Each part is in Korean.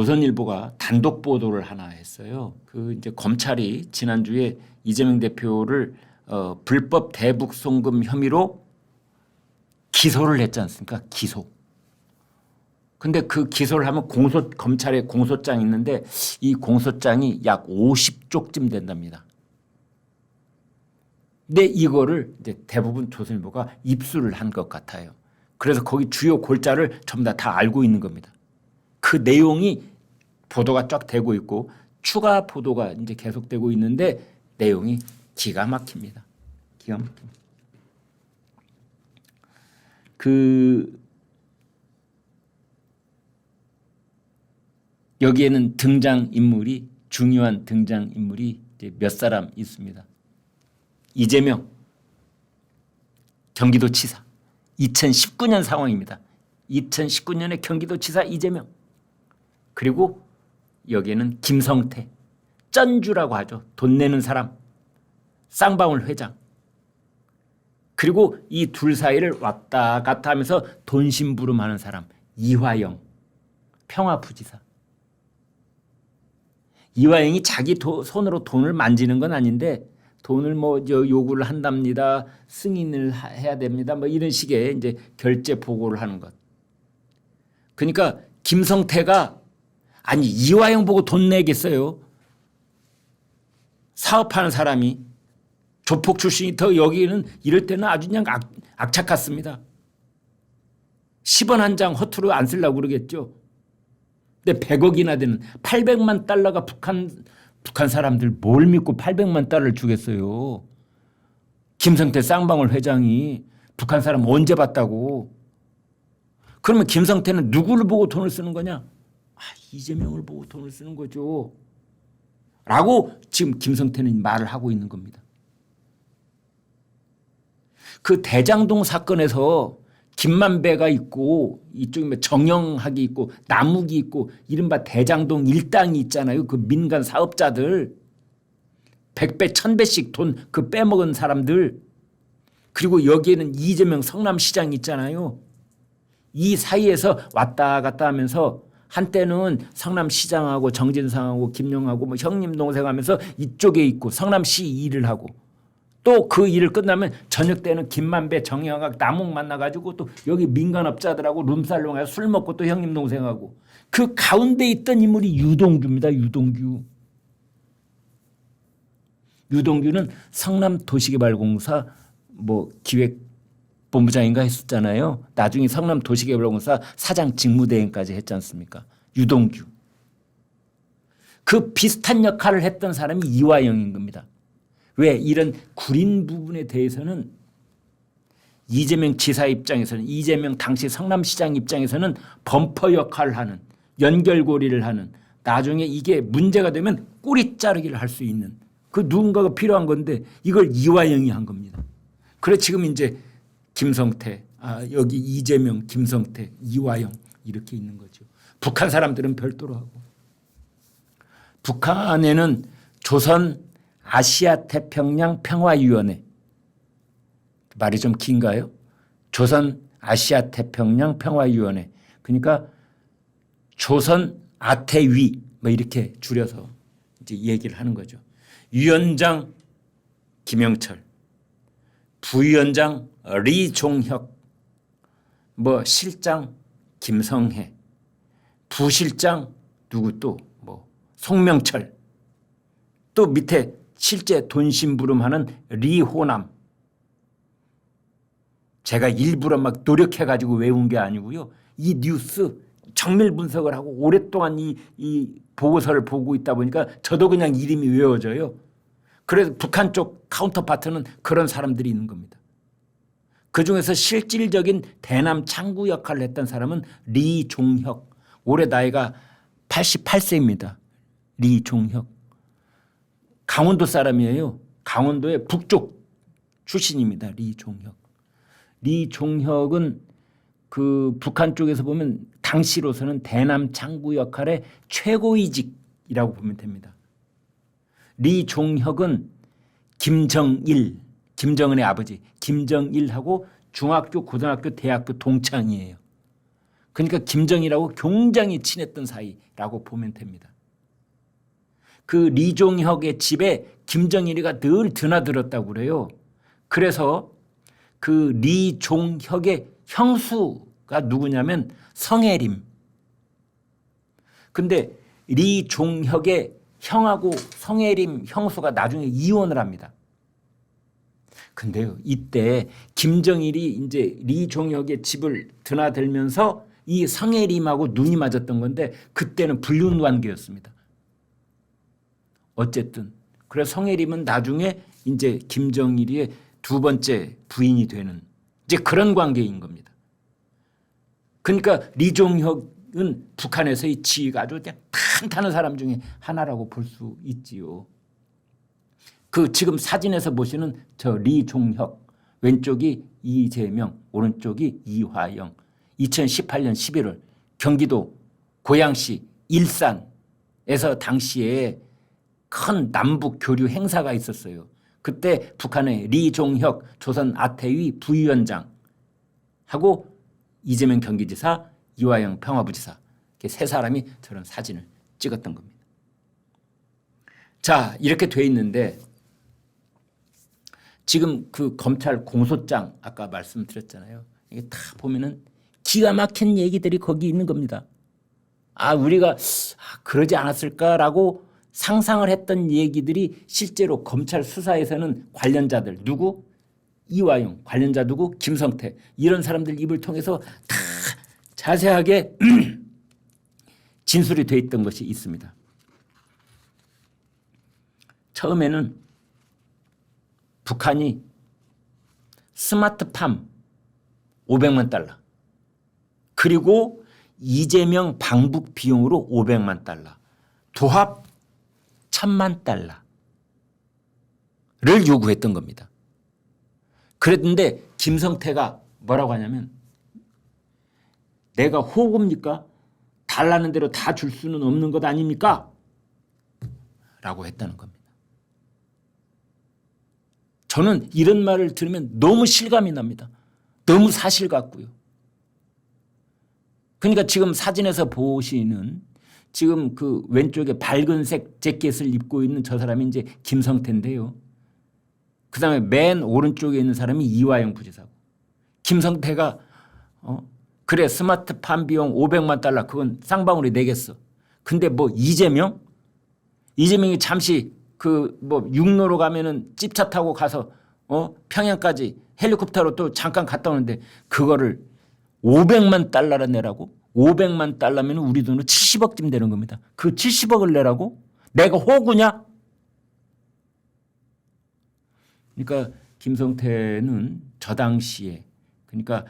조선일보가 단독 보도를 하나 했어요. 그 이제 검찰이 지난주에 이재명 대표를 불법 대북 송금 혐의로 기소를 했지 않습니까? 기소. 근데 그 기소를 하면 검찰에 공소장이 있는데 이 공소장이 약 50쪽쯤 된답니다. 근데 이거를 이제 대부분 조선일보가 입수를 한 것 같아요. 그래서 거기 주요 골자를 전부 다 알고 있는 겁니다. 그 내용이 보도가 쫙 되고 있고 추가 보도가 이제 계속되고 있는데 내용이 기가 막힙니다. 기가 막힙니다. 여기에는 중요한 등장인물이 이제 몇 사람 있습니다. 이재명 경기도지사 2019년 상황입니다. 2019년에 경기도지사 이재명 그리고 여기에는 김성태 쩐주라고 하죠. 돈 내는 사람 쌍방울 회장 그리고 이 둘 사이를 왔다 갔다 하면서 돈 심부름하는 사람 이화영 평화부지사. 이화영이 자기 손으로 돈을 만지는 건 아닌데 돈을 뭐 요구를 한답니다. 승인을 해야 됩니다. 뭐 이런 식의 이제 결제 보고를 하는 것. 그러니까 김성태가 아니 이화영 보고 돈 내겠어요. 사업하는 사람이 조폭 출신이 더 여기는 이럴 때는 아주 그냥 악착 같습니다. 10원 한 장 허투루 안 쓰려고 그러겠죠. 근데 100억이나 되는 800만 달러가 북한 사람들 뭘 믿고 800만 달러를 주겠어요. 김성태 쌍방울 회장이 북한 사람 언제 봤다고. 그러면 김성태는 누구를 보고 돈을 쓰는 거냐. 이재명을 보고 돈을 쓰는 거죠. 라고 지금 김성태는 말을 하고 있는 겁니다. 그 대장동 사건에서 김만배가 있고 이쪽에 정영학이 있고 남욱이 있고 이른바 대장동 일당이 있잖아요. 그 민간 사업자들 100배 1000배씩 돈 그 빼먹은 사람들 그리고 여기에는 이재명 성남시장이 있잖아요. 이 사이에서 왔다 갔다 하면서 한때는 성남시장하고 정진상하고 김용하고 뭐 형님 동생 하면서 이쪽에 있고 성남시 일을 하고 또 그 일을 끝나면 저녁 때는 김만배, 정영학, 남욱 만나가지고 또 여기 민간업자들하고 룸살롱에 술 먹고 또 형님 동생하고 그 가운데 있던 인물이 유동규입니다. 유동규는 성남도시개발공사 뭐 기획본부장인가 했었잖아요. 나중에 성남도시개발공사 사장 직무대행까지 했지 않습니까? 유동규. 그 비슷한 역할을 했던 사람이 이화영인 겁니다. 왜? 이런 구린 부분에 대해서는 이재명 지사 입장에서는 이재명 당시 성남시장 입장에서는 범퍼 역할을 하는 연결고리를 하는 나중에 이게 문제가 되면 꼬리 자르기를 할 수 있는 그 누군가가 필요한 건데 이걸 이화영이 한 겁니다. 그래 지금 이제 김성태 여기 이재명 김성태 이화영 이렇게 있는 거죠. 북한 사람들은 별도로 하고 북한에는 조선 아시아태평양 평화위원회 말이 좀 긴가요? 조선 아시아태평양 평화위원회 그러니까 조선 아태위 뭐 이렇게 줄여서 이제 얘기를 하는 거죠. 위원장 김영철, 부위원장 리종혁, 뭐 실장 김성해, 부실장 누구 또 뭐 송명철, 또 밑에 실제 돈 심부름하는 리호남. 제가 일부러 막 노력해가지고 외운 게 아니고요. 이 뉴스 정밀 분석을 하고 오랫동안 이 보고서를 보고 있다 보니까 저도 그냥 이름이 외워져요. 그래서 북한 쪽 카운터파트는 그런 사람들이 있는 겁니다. 그중에서 실질적인 대남 창구 역할을 했던 사람은 리종혁. 올해 나이가 88세입니다. 리종혁. 강원도 사람이에요. 강원도의 북쪽 출신입니다. 리종혁은 그 북한 쪽에서 보면 당시로서는 대남 창구 역할의 최고위직이라고 보면 됩니다. 리종혁은 김정은의 아버지 김정일하고 중학교, 고등학교, 대학교 동창이에요. 그러니까 김정일하고 굉장히 친했던 사이라고 보면 됩니다. 그 리종혁의 집에 김정일이가 늘 드나들었다고 그래요. 그래서 그 리종혁의 형수가 누구냐면 성혜림. 근데 리종혁의 형하고 성혜림 형수가 나중에 이혼을 합니다. 근데요, 이때 김정일이 이제 리종혁의 집을 드나들면서 이 성혜림하고 눈이 맞았던 건데 그때는 불륜 관계였습니다. 어쨌든 그래서 성혜림은 나중에 이제 김정일의 두 번째 부인이 되는 이제 그런 관계인 겁니다. 그러니까 리종혁은 북한에서의 지위가 아주 그냥 탄탄한 사람 중에 하나라고 볼 수 있지요. 그 지금 사진에서 보시는 저 리종혁, 왼쪽이 이재명, 오른쪽이 이화영. 2018년 11월 경기도 고양시 일산에서 당시에 큰 남북 교류 행사가 있었어요. 그때 북한의 리종혁 조선 아태위 부위원장하고 이재명 경기지사, 이화영 평화부지사 이렇게 세 사람이 저런 사진을 찍었던 겁니다. 자, 이렇게 돼 있는데 지금 그 검찰 공소장 아까 말씀드렸잖아요. 이게 다 보면은 기가 막힌 얘기들이 거기 있는 겁니다. 우리가 그러지 않았을까라고 상상을 했던 얘기들이 실제로 검찰 수사에서는 관련자들 누구? 이화영, 관련자 누구? 김성태 이런 사람들 입을 통해서 다 자세하게 진술이 돼 있던 것이 있습니다. 처음에는 북한이 스마트팜 500만 달러 그리고 이재명 방북 비용으로 500만 달러 도합 1000만 달러를 요구했던 겁니다. 그랬는데 김성태가 뭐라고 하냐면 내가 호구입니까? 달라는 대로 다 줄 수는 없는 것 아닙니까? 라고 했다는 겁니다. 저는 이런 말을 들으면 너무 실감이 납니다. 너무 사실 같고요. 그러니까 지금 사진에서 보시는 지금 그 왼쪽에 밝은색 재킷을 입고 있는 저 사람이 이제 김성태인데요. 그 다음에 맨 오른쪽에 있는 사람이 이화영 부지사고. 김성태가 그래 스마트팜 비용 500만 달러 그건 쌍방울이 내겠어. 근데 뭐 이재명이 잠시 그 뭐 육로로 가면은 찝차 타고 가서 평양까지 헬리콥터로 또 잠깐 갔다 오는데 그거를 500만 달러를 내라고? 500만 달러면 우리 돈으로 70억쯤 되는 겁니다. 그 70억을 내라고? 내가 호구냐? 그러니까 김성태는 저 당시에 그러니까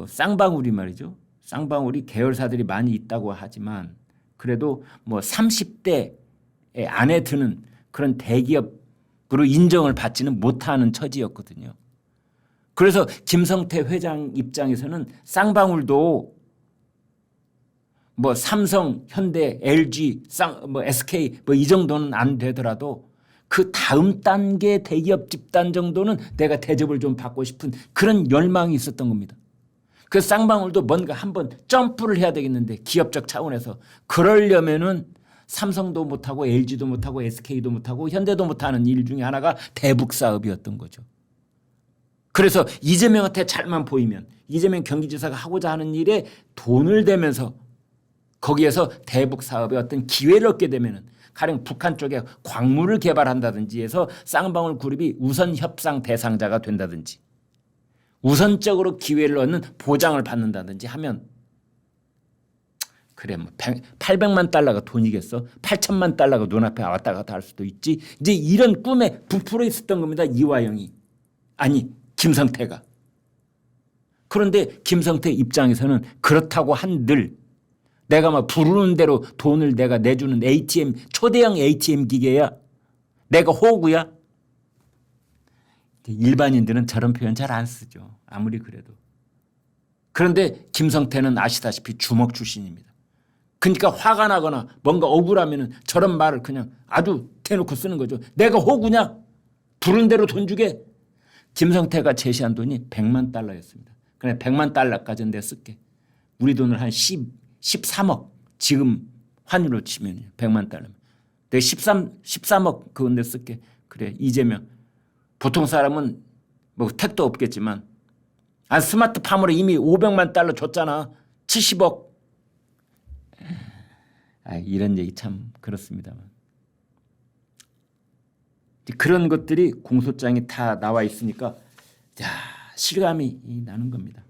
쌍방울이 말이죠. 쌍방울이 계열사들이 많이 있다고 하지만 그래도 뭐 30대 안에 드는 그런 대기업으로 인정을 받지는 못하는 처지였거든요. 그래서 김성태 회장 입장에서는 쌍방울도 뭐 삼성, 현대, LG, SK 뭐 이 정도는 안 되더라도 그 다음 단계 대기업 집단 정도는 내가 대접을 좀 받고 싶은 그런 열망이 있었던 겁니다. 그 쌍방울도 뭔가 한번 점프를 해야 되겠는데 기업적 차원에서 그러려면은 삼성도 못하고 LG도 못하고 SK도 못하고 현대도 못하는 일 중에 하나가 대북 사업이었던 거죠. 그래서 이재명한테 잘만 보이면 이재명 경기지사가 하고자 하는 일에 돈을 대면서 거기에서 대북 사업에 어떤 기회를 얻게 되면은 가령 북한 쪽에 광물을 개발한다든지 해서 쌍방울 그룹이 우선 협상 대상자가 된다든지 우선적으로 기회를 얻는 보장을 받는다든지 하면 그래 뭐 800만 달러가 돈이겠어? 8천만 달러가 눈앞에 왔다 갔다 할 수도 있지. 이제 이런 꿈에 부풀어 있었던 겁니다. 이화영이. 아니 김성태가. 그런데 김성태 입장에서는 그렇다고 한들 내가 막 부르는 대로 돈을 내가 내주는 ATM 초대형 ATM 기계야. 내가 호구야. 일반인들은 저런 표현 잘 안 쓰죠. 아무리 그래도. 그런데 김성태는 아시다시피 주먹 출신입니다. 그러니까 화가 나거나 뭔가 억울하면 저런 말을 그냥 아주 대놓고 쓰는 거죠. 내가 호구냐? 부른 대로 돈 주게. 김성태가 제시한 돈이 100만 달러였습니다. 그래 100만 달러까지는 내가 쓸게. 우리 돈을 한 13억 지금 환율로 치면 100만 달러면 내가 13억 그건 내 쓸게. 그래 이재명. 보통 사람은 뭐 택도 없겠지만 스마트팜으로 이미 500만 달러 줬잖아. 70억. 이런 얘기 참 그렇습니다만. 그런 것들이 공소장에 다 나와 있으니까 실감이 나는 겁니다.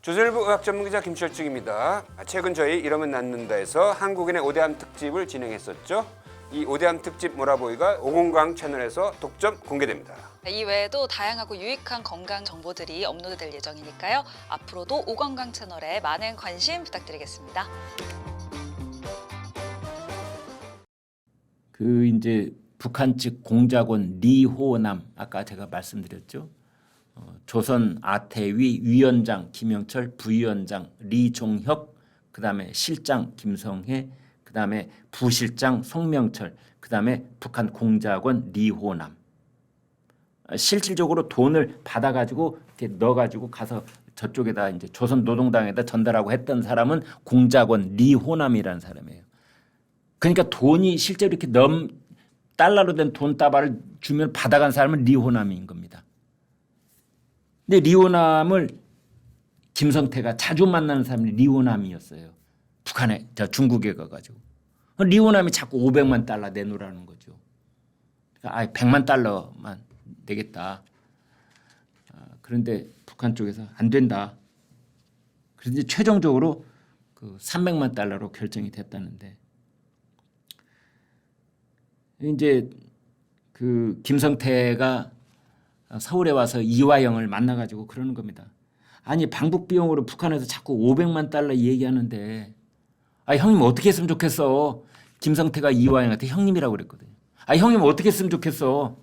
조선일보 의학 전문기자 김철중입니다. 최근 저희 이러면 낫는다에서 한국인의 오대암 특집을 진행했었죠. 이 오대암 특집 모라보이가 오공강 채널에서 독점 공개됩니다. 이 외에도 다양하고 유익한 건강 정보들이 업로드될 예정이니까요. 앞으로도 오건강 채널에 많은 관심 부탁드리겠습니다. 이제 북한 측 공작원 리호남 아까 제가 말씀드렸죠. 조선 아태위 위원장 김영철, 부위원장 리종혁, 그다음에 실장 김성해, 그다음에 부실장 송명철, 그다음에 북한 공작원 리호남. 실질적으로 돈을 받아가지고 이렇게 넣어가지고 가서 저쪽에다 이제 조선 노동당에다 전달하고 했던 사람은 공작원 리호남이라는 사람이에요. 그러니까 돈이 실제로 이렇게 달러로 된 돈다발을 주면 받아간 사람은 리호남인 겁니다. 근데 리호남을 김성태가 자주 만나는 사람이 리호남이었어요. 북한에 중국에 가가지고 리호남이 자꾸 500만 달러 내놓으라는 거죠. 그러니까 100만 달러만 내겠다. 그런데 북한 쪽에서 안 된다. 그런데 최종적으로 그 300만 달러로 결정이 됐다는데 이제 그 김성태가 서울에 와서 이화영을 만나가지고 그러는 겁니다. 아니 방북 비용으로 북한에서 자꾸 500만 달러 얘기하는데 형님 어떻게 했으면 좋겠어. 김성태가 이화영한테 형님이라고 그랬거든요. 형님 어떻게 했으면 좋겠어.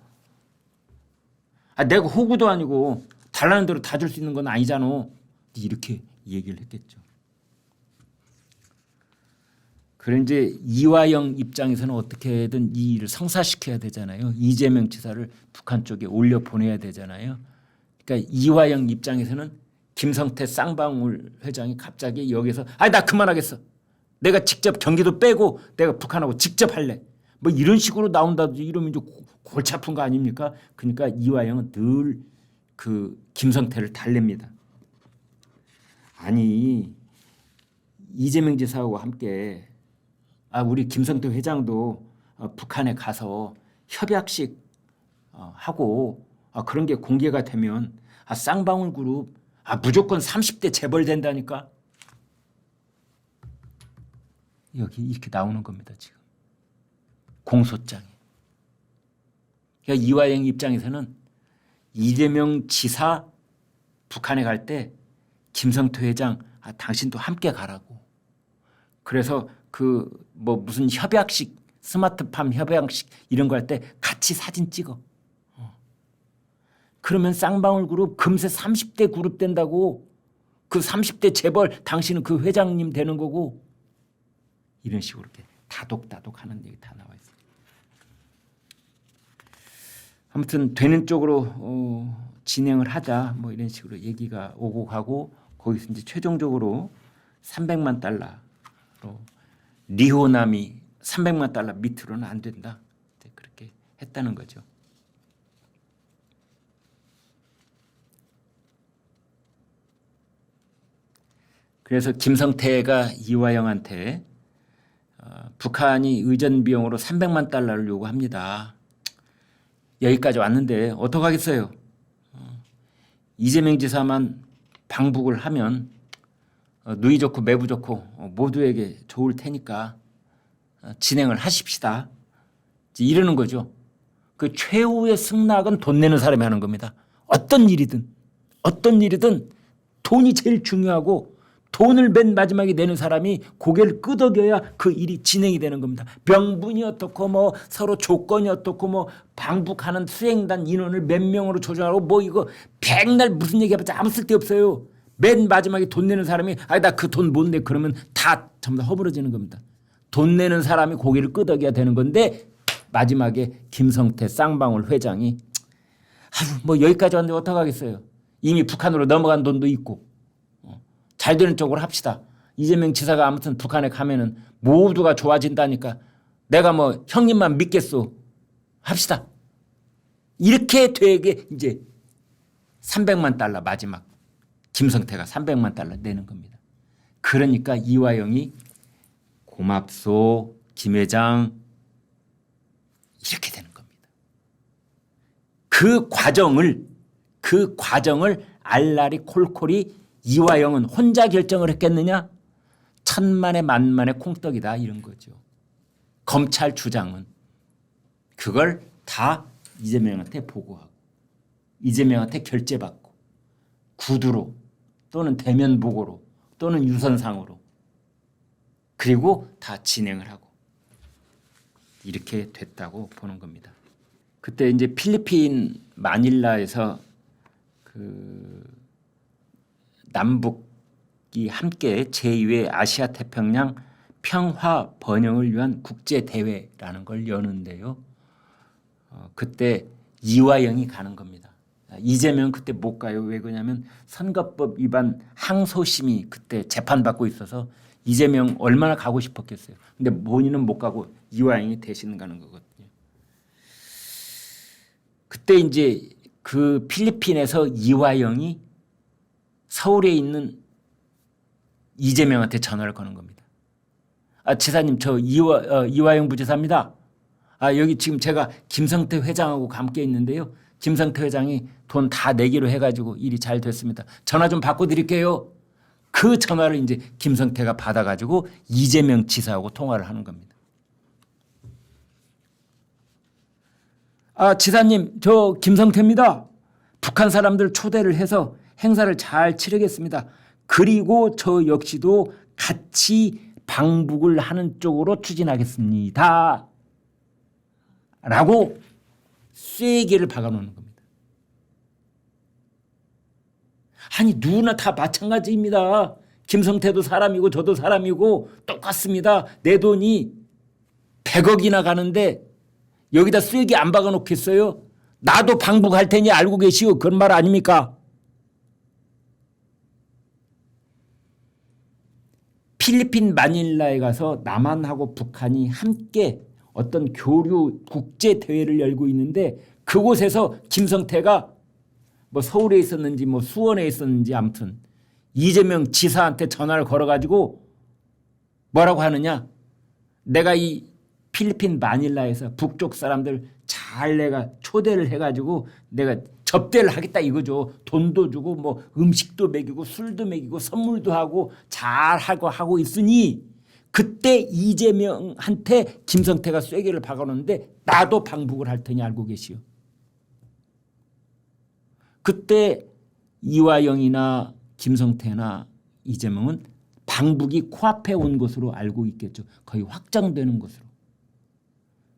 내가 호구도 아니고 달라는 대로 다 줄 수 있는 건 아니잖아. 이렇게 얘기를 했겠죠. 그런 이제 이화영 입장에서는 어떻게든 이 일을 성사시켜야 되잖아요. 이재명 지사를 북한 쪽에 올려 보내야 되잖아요. 그러니까 이화영 입장에서는 김성태 쌍방울 회장이 갑자기 여기서 나 그만하겠어. 내가 직접 경기도 빼고 내가 북한하고 직접 할래. 뭐 이런 식으로 나온다든지 이러면 이제 골치 아픈 거 아닙니까? 그러니까 이화영은 늘 그 김성태를 달랩니다. 아니 이재명 지사하고 함께 우리 김성태 회장도 북한에 가서 협약식 하고 그런 게 공개가 되면 쌍방울 그룹 무조건 30대 재벌 된다니까. 여기 이렇게 나오는 겁니다. 지금 공소장에. 그러니까 이화영 입장에서는 이재명 지사 북한에 갈 때 김성태 회장 당신도 함께 가라고. 그래서 그 뭐 무슨 협약식 스마트팜 협약식 이런 거 할 때 같이 사진 찍어. 그러면 쌍방울 그룹 금세 30대 그룹 된다고. 그 30대 재벌 당신은 그 회장님 되는 거고. 이런 식으로 이렇게 다독다독 하는 얘기 다 나와 있어요. 아무튼 되는 쪽으로 진행을 하자 뭐 이런 식으로 얘기가 오고 가고 거기서 이제 최종적으로 300만 달러로 리호남이 300만 달러 밑으로는 안 된다. 그렇게 했다는 거죠. 그래서 김성태가 이화영한테 북한이 의전 비용으로 300만 달러를 요구합니다. 여기까지 왔는데 어떡하겠어요. 이재명 지사만 방북을 하면 누이 좋고 매부 좋고 모두에게 좋을 테니까 진행을 하십시다. 이러는 거죠. 그 최후의 승낙은 돈 내는 사람이 하는 겁니다. 어떤 일이든 돈이 제일 중요하고 돈을 맨 마지막에 내는 사람이 고개를 끄덕여야 그 일이 진행이 되는 겁니다. 명분이 어떻고 뭐 서로 조건이 어떻고 뭐 방북하는 수행단 인원을 몇 명으로 조정하고 뭐 이거 백날 무슨 얘기해봤자 아무 쓸데없어요. 맨 마지막에 돈 내는 사람이 나 그 돈 못 내 그러면 다 전부 다 허물어지는 겁니다. 돈 내는 사람이 고개를 끄덕여야 되는 건데 마지막에 김성태 쌍방울 회장이 뭐 여기까지 왔는데 어떡하겠어요. 이미 북한으로 넘어간 돈도 있고 잘 되는 쪽으로 합시다. 이재명 지사가 아무튼 북한에 가면은 모두가 좋아진다니까 내가 뭐 형님만 믿겠소. 합시다. 이렇게 되게 이제 300만 달러 마지막 김성태가 300만 달러 내는 겁니다. 그러니까 이화영이 고맙소 김 회장 이렇게 되는 겁니다. 그 과정을 알라리 콜콜이 이화영은 혼자 결정을 했겠느냐? 천만에 만만의 콩떡이다 이런 거죠. 검찰 주장은 그걸 다 이재명한테 보고하고 이재명한테 결재받고 구두로 또는 대면 보고로 또는 유선상으로 그리고 다 진행을 하고 이렇게 됐다고 보는 겁니다. 그때 이제 필리핀 마닐라에서 그 남북이 함께 제2회 아시아 태평양 평화 번영을 위한 국제 대회라는 걸 여는데요. 그때 이화영이 가는 겁니다. 이재명 그때 못 가요. 왜 그러냐면 선거법 위반 항소심이 그때 재판받고 있어서 이재명 얼마나 가고 싶었겠어요. 근데 본인은 못 가고 이화영이 대신 가는 거거든요. 그때 이제 그 필리핀에서 이화영이 서울에 있는 이재명한테 전화를 거는 겁니다. 지사님 저 이화영 부지사입니다. 여기 지금 제가 김성태 회장하고 함께 있는데요. 김성태 회장이 돈 다 내기로 해가지고 일이 잘 됐습니다. 전화 좀 바꿔드릴게요. 그 전화를 이제 김성태가 받아가지고 이재명 지사하고 통화를 하는 겁니다. 지사님 저 김성태입니다. 북한 사람들 초대를 해서 행사를 잘 치르겠습니다. 그리고 저 역시도 같이 방북을 하는 쪽으로 추진하겠습니다. 라고 쐐기를 박아놓는 겁니다. 아니 누구나 다 마찬가지입니다. 김성태도 사람이고 저도 사람이고 똑같습니다. 내 돈이 100억이나 가는데 여기다 쐐기 안 박아놓겠어요? 나도 방북할 테니 알고 계시오. 그런 말 아닙니까? 필리핀 마닐라에 가서 남한하고 북한이 함께 어떤 교류 국제 대회를 열고 있는데 그곳에서 김성태가 뭐 서울에 있었는지 뭐 수원에 있었는지 아무튼 이재명 지사한테 전화를 걸어가지고 뭐라고 하느냐? 내가 이 필리핀 마닐라에서 북쪽 사람들 잘 내가 초대를 해가지고 내가 접대를 하겠다 이거죠. 돈도 주고 뭐 음식도 먹이고 술도 먹이고 선물도 하고 잘 하고 있으니 그때 이재명한테 김성태가 쐐기를 박아놓는데 나도 방북을 할 테니 알고 계시오. 그때 이화영이나 김성태나 이재명은 방북이 코앞에 온 것으로 알고 있겠죠. 거의 확정되는 것으로.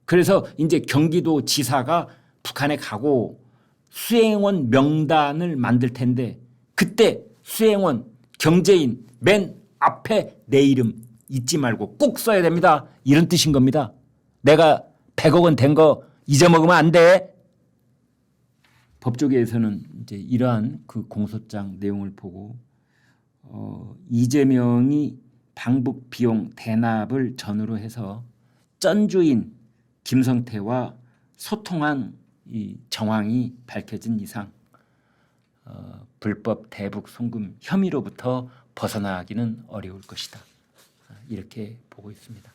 그래서 이제 경기도 지사가 북한에 가고 수행원 명단을 만들 텐데 그때 수행원 경제인 맨 앞에 내 이름 잊지 말고 꼭 써야 됩니다. 이런 뜻인 겁니다. 내가 100억 원 된 거 잊어먹으면 안 돼. 법조계에서는 이제 이러한 그 공소장 내용을 보고 이재명이 방북 비용 대납을 전후로 해서 쩐주인 김성태와 소통한 이 정황이 밝혀진 이상 불법 대북 송금 혐의로부터 벗어나기는 어려울 것이다. 이렇게 보고 있습니다.